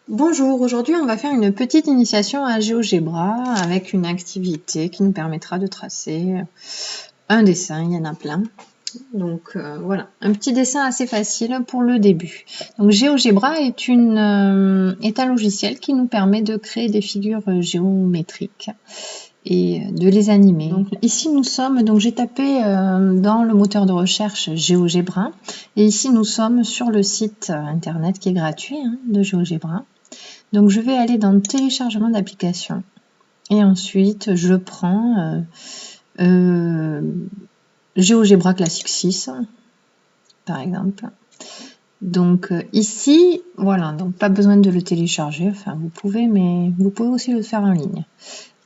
Bonjour, aujourd'hui on va faire une petite initiation à GeoGebra avec une activité qui nous permettra de tracer un dessin, il y en a plein. Donc voilà, un petit dessin assez facile pour le début. Donc GeoGebra est un logiciel qui nous permet de créer des figures géométriques et de les animer. Donc ici nous sommes, donc j'ai tapé dans le moteur de recherche GeoGebra et ici nous sommes sur le site internet qui est gratuit de GeoGebra. Donc je vais aller dans téléchargement d'application et ensuite je prends GeoGebra Classic 6 par exemple. Donc ici, voilà, donc pas besoin de le télécharger, enfin vous pouvez, mais vous pouvez aussi le faire en ligne.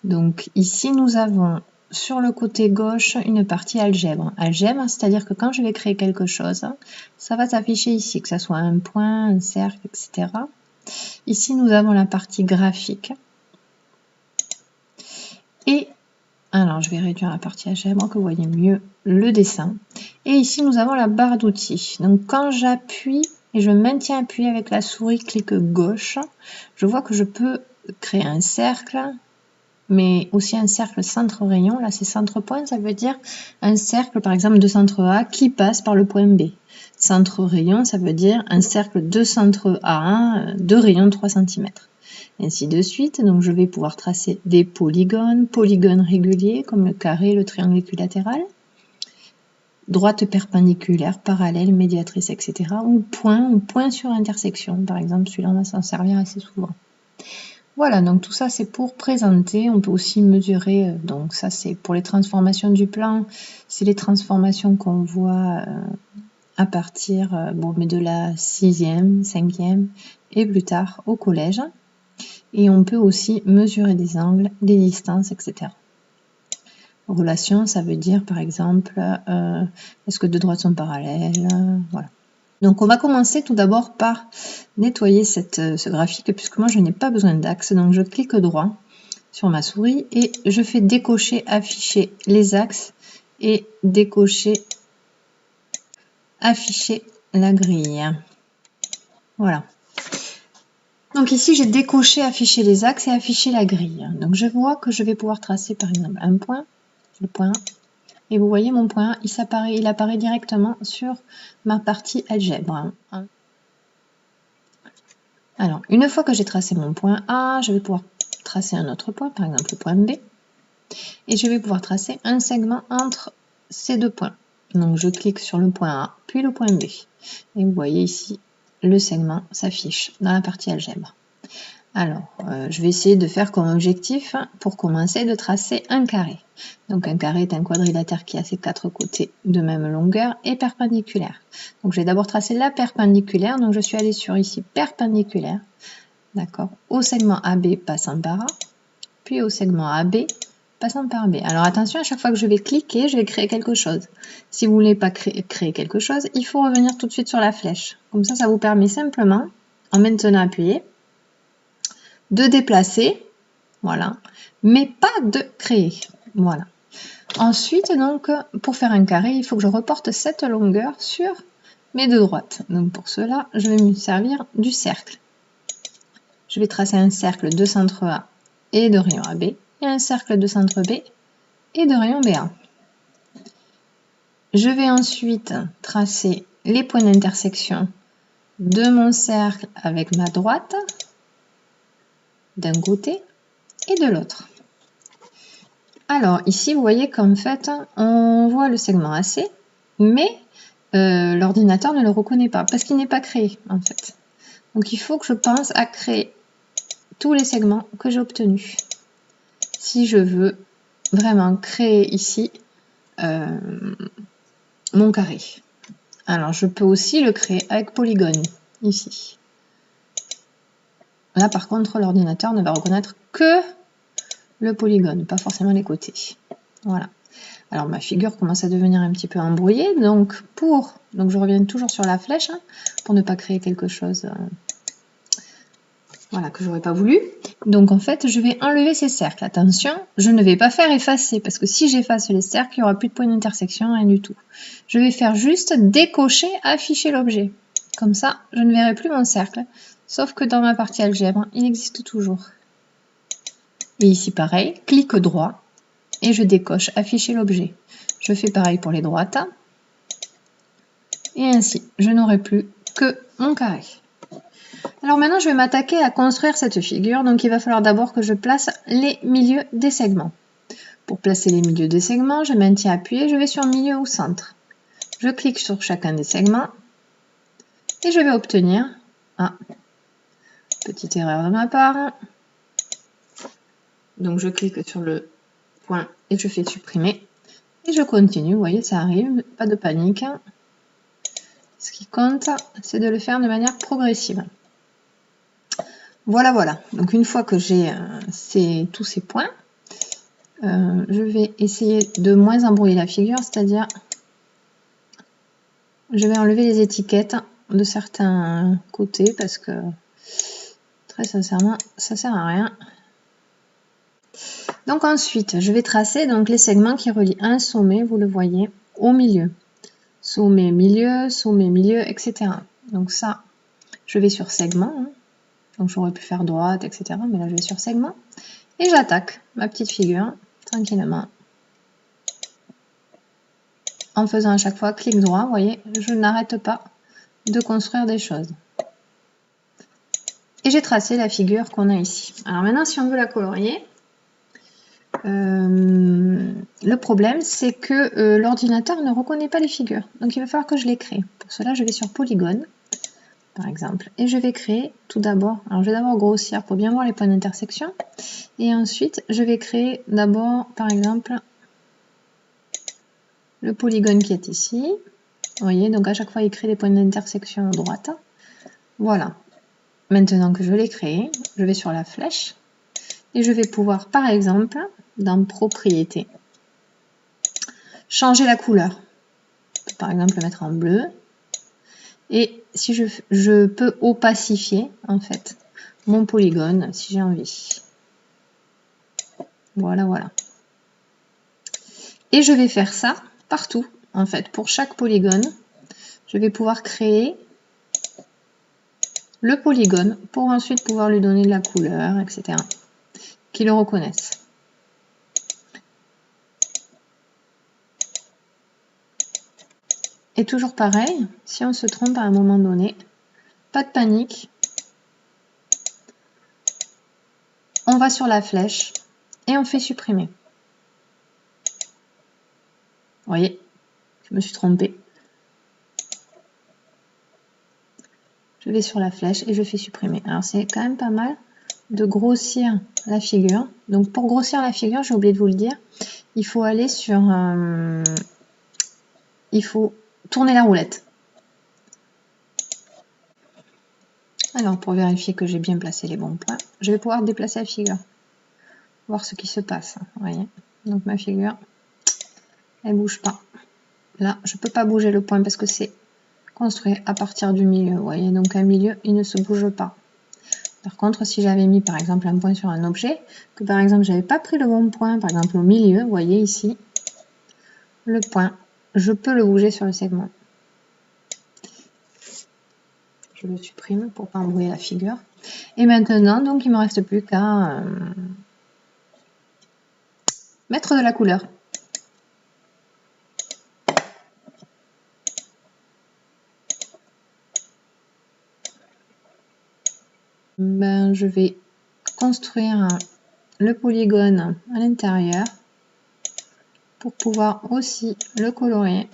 Donc ici nous avons sur le côté gauche une partie algèbre. Algèbre, c'est-à-dire que quand je vais créer quelque chose, ça va s'afficher ici, que ce soit un point, un cercle, etc. Ici nous avons la partie graphique. Et alors je vais réduire la partie algèbre, que vous voyez mieux le dessin. Et ici nous avons la barre d'outils. Donc quand j'appuie et je maintiens appuyé avec la souris clic gauche, je vois que je peux créer un cercle, mais aussi un cercle centre rayon. Là c'est centre point, ça veut dire un cercle par exemple de centre A qui passe par le point B. Centre rayon, ça veut dire un cercle de centre A de rayon 3 cm. Ainsi de suite, donc je vais pouvoir tracer des polygones, polygones réguliers comme le carré, le triangle équilatéral, droite perpendiculaire, parallèle, médiatrice, etc. Ou point sur intersection, par exemple, celui-là on va s'en servir assez souvent. Voilà, donc tout ça c'est pour présenter, on peut aussi mesurer, donc ça c'est pour les transformations du plan, c'est les transformations qu'on voit à partir mais de la 6e, 5e et plus tard au collège. Et on peut aussi mesurer des angles, des distances, etc. Relation, ça veut dire par exemple, est-ce que deux droites sont parallèles, voilà. Donc on va commencer tout d'abord par nettoyer ce graphique, puisque moi je n'ai pas besoin d'axe, donc je clique droit sur ma souris et je fais décocher, afficher les axes et décocher, afficher la grille. Voilà. Donc ici j'ai décoché, afficher les axes et afficher la grille. Donc je vois que je vais pouvoir tracer par exemple un point, le point 1. Et vous voyez mon point 1, il apparaît directement sur ma partie algèbre. Alors, une fois que j'ai tracé mon point A, je vais pouvoir tracer un autre point, par exemple le point B. Et je vais pouvoir tracer un segment entre ces deux points. Donc je clique sur le point A, puis le point B. Et vous voyez ici, le segment s'affiche dans la partie algèbre. Alors, je vais essayer de faire comme objectif, pour commencer, de tracer un carré. Donc un carré est un quadrilatère qui a ses quatre côtés de même longueur et perpendiculaire. Donc je vais d'abord tracer la perpendiculaire, donc je suis allée sur ici perpendiculaire, d'accord, au segment AB passant par A, puis au segment AB passant par B. Alors attention, à chaque fois que je vais cliquer, je vais créer quelque chose. Si vous ne voulez pas créer quelque chose, il faut revenir tout de suite sur la flèche. Comme ça vous permet simplement, en maintenant appuyé, de déplacer, voilà, mais pas de créer, voilà. Ensuite, donc, pour faire un carré, il faut que je reporte cette longueur sur mes deux droites. Donc pour cela, je vais me servir du cercle. Je vais tracer un cercle de centre A et de rayon AB, et un cercle de centre B et de rayon BA. Je vais ensuite tracer les points d'intersection de mon cercle avec ma droite, d'un côté et de l'autre. Alors ici vous voyez qu'en fait on voit le segment AC, mais l'ordinateur ne le reconnaît pas parce qu'il n'est pas créé en fait. Donc il faut que je pense à créer tous les segments que j'ai obtenus. Si je veux vraiment créer ici mon carré. Alors je peux aussi le créer avec polygone ici. Là par contre l'ordinateur ne va reconnaître que le polygone, pas forcément les côtés. Voilà. Alors ma figure commence à devenir un petit peu embrouillée, donc je reviens toujours sur la flèche pour ne pas créer quelque chose voilà, que j'aurais pas voulu. Donc en fait je vais enlever ces cercles. Attention, je ne vais pas faire effacer parce que si j'efface les cercles, il n'y aura plus de point d'intersection, rien du tout. Je vais faire juste décocher, afficher l'objet. Comme ça, je ne verrai plus mon cercle. Sauf que dans ma partie algèbre, il existe toujours. Et ici, pareil, clic droit et je décoche afficher l'objet. Je fais pareil pour les droites. Et ainsi, je n'aurai plus que mon carré. Alors maintenant, je vais m'attaquer à construire cette figure. Donc, il va falloir d'abord que je place les milieux des segments. Pour placer les milieux des segments, je maintiens appuyé, je vais sur milieu ou centre. Je clique sur chacun des segments et je vais obtenir... Ah, petite erreur de ma part. Donc, je clique sur le point et je fais supprimer. Et je continue, vous voyez, ça arrive, pas de panique. Ce qui compte, c'est de le faire de manière progressive. Voilà, voilà. Donc, une fois que j'ai tous ces points, je vais essayer de moins embrouiller la figure, c'est-à-dire je vais enlever les étiquettes de certains côtés parce que très sincèrement, ça sert à rien. Donc ensuite, je vais tracer donc les segments qui relient un sommet, vous le voyez, au milieu. Sommet, milieu, etc. Donc ça, je vais sur segment. Hein. Donc j'aurais pu faire droite, etc. Mais là, je vais sur segment. Et j'attaque ma petite figure, tranquillement. En faisant à chaque fois clic droit, vous voyez, je n'arrête pas de construire des choses. Et j'ai tracé la figure qu'on a ici. Alors maintenant, si on veut la colorier, le problème, c'est que l'ordinateur ne reconnaît pas les figures. Donc, il va falloir que je les crée. Pour cela, je vais sur Polygone, par exemple, et je vais créer tout d'abord. Alors, je vais d'abord grossir pour bien voir les points d'intersection. Et ensuite, je vais créer d'abord, par exemple, le polygone qui est ici. Vous voyez, donc à chaque fois, il crée des points d'intersection à droite. Voilà. Maintenant que je l'ai créé, je vais sur la flèche. Et je vais pouvoir, par exemple, dans Propriétés, changer la couleur. Je peux, par exemple, le mettre en bleu. Et si je peux opacifier, en fait, mon polygone, si j'ai envie. Voilà, voilà. Et je vais faire ça partout, en fait. Pour chaque polygone, je vais pouvoir créer le polygone pour ensuite pouvoir lui donner de la couleur, etc. Qu'il le reconnaisse. Et toujours pareil, si on se trompe à un moment donné, pas de panique. On va sur la flèche et on fait supprimer. Vous voyez, je me suis trompée. Je vais sur la flèche et je fais supprimer. Alors c'est quand même pas mal de grossir la figure. Donc pour grossir la figure, j'ai oublié de vous le dire, il faut aller sur... il faut tourner la roulette. Alors pour vérifier que j'ai bien placé les bons points, je vais pouvoir déplacer la figure. Voir ce qui se passe. Vous voyez. Donc ma figure, elle bouge pas. Là, je peux pas bouger le point parce que c'est construit à partir du milieu. Vous voyez, donc un milieu, il ne se bouge pas. Par contre, si j'avais mis par exemple un point sur un objet, que par exemple j'avais pas pris le bon point, par exemple au milieu, vous voyez ici, le point, je peux le bouger sur le segment. Je le supprime pour pas embrouiller la figure. Et maintenant, donc il me reste plus qu'à mettre de la couleur. Ben, je vais construire le polygone à l'intérieur pour pouvoir aussi le colorier.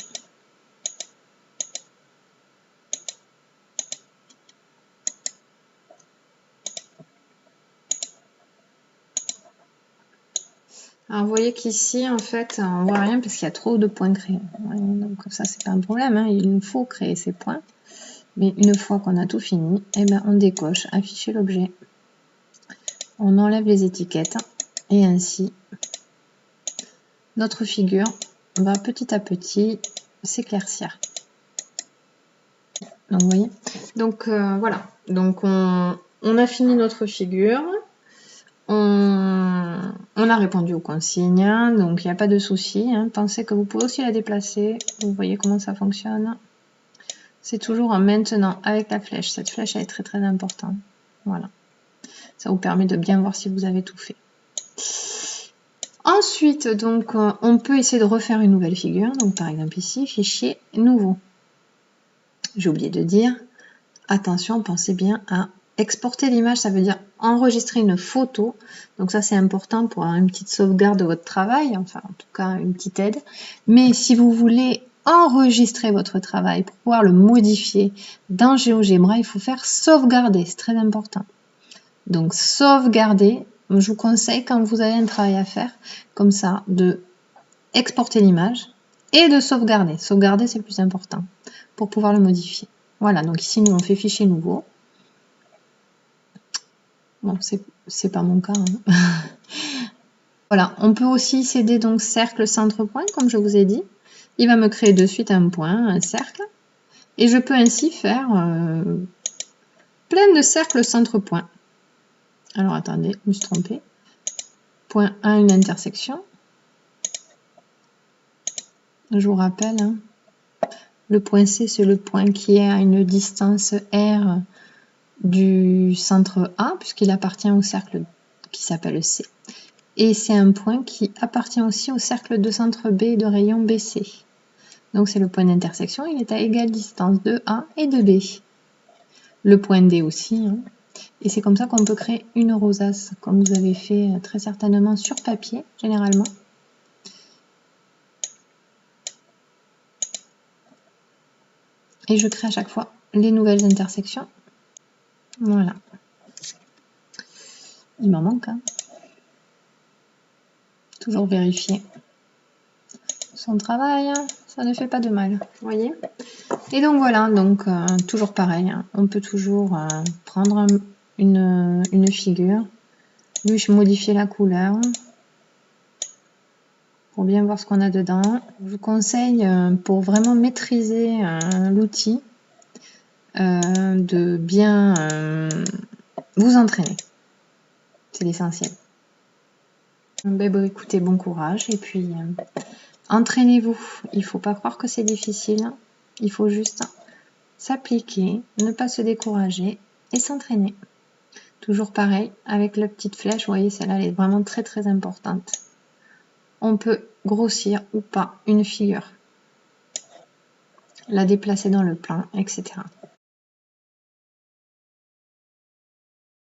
Alors vous voyez qu'ici en fait on voit rien parce qu'il y a trop de points créés. Donc ça c'est pas un problème, hein. Il nous faut créer ces points. Mais une fois qu'on a tout fini, eh ben, on décoche, afficher l'objet. On enlève les étiquettes et ainsi notre figure va petit à petit s'éclaircir. Donc vous voyez. Donc voilà. Donc on a fini notre figure. On a répondu aux consignes, donc il n'y a pas de souci. Hein. Pensez que vous pouvez aussi la déplacer. Vous voyez comment ça fonctionne. C'est toujours en maintenant avec la flèche. Cette flèche elle est très très importante. Voilà. Ça vous permet de bien voir si vous avez tout fait. Ensuite, donc, on peut essayer de refaire une nouvelle figure. Donc, par exemple ici, fichier nouveau. J'ai oublié de dire, attention, pensez bien à exporter l'image. Ça veut dire enregistrer une photo. Donc ça, c'est important pour avoir une petite sauvegarde de votre travail. Enfin, en tout cas, une petite aide. Mais si vous voulez enregistrer votre travail pour pouvoir le modifier dans GeoGebra, il faut faire sauvegarder. C'est très important. Donc, sauvegarder. Je vous conseille, quand vous avez un travail à faire, comme ça, de exporter l'image et de sauvegarder. Sauvegarder, c'est le plus important pour pouvoir le modifier. Voilà, donc ici, nous, on fait fichier nouveau. Bon, c'est pas mon cas. Hein. Voilà, on peut aussi céder donc cercle, centre, point, comme je vous ai dit. Il va me créer de suite un point, un cercle. Et je peux ainsi faire plein de cercles, centre, point. Alors, attendez, je me suis trompée. Point 1, une intersection. Je vous rappelle, hein, le point C, c'est le point qui est à une distance R du centre A, puisqu'il appartient au cercle qui s'appelle C. Et c'est un point qui appartient aussi au cercle de centre B de rayon BC. Donc c'est le point d'intersection, il est à égale distance de A et de B. Le point D aussi. Hein. Et c'est comme ça qu'on peut créer une rosace, comme vous avez fait très certainement sur papier, généralement. Et je crée à chaque fois les nouvelles intersections. Voilà. Il m'en manque. Hein. Toujours vérifier son travail. Ça ne fait pas de mal. Vous voyez? Et donc voilà, donc toujours pareil. Hein. On peut toujours prendre une figure, lui modifier la couleur pour bien voir ce qu'on a dedans. Je vous conseille, pour vraiment maîtriser l'outil, de bien vous entraîner. C'est l'essentiel. Bon, écoutez, bon courage et puis entraînez-vous. Il ne faut pas croire que c'est difficile. Il faut juste s'appliquer, ne pas se décourager et s'entraîner. Toujours pareil, avec la petite flèche, vous voyez, celle-là, elle est vraiment très très importante. On peut grossir ou pas une figure, la déplacer dans le plan, etc.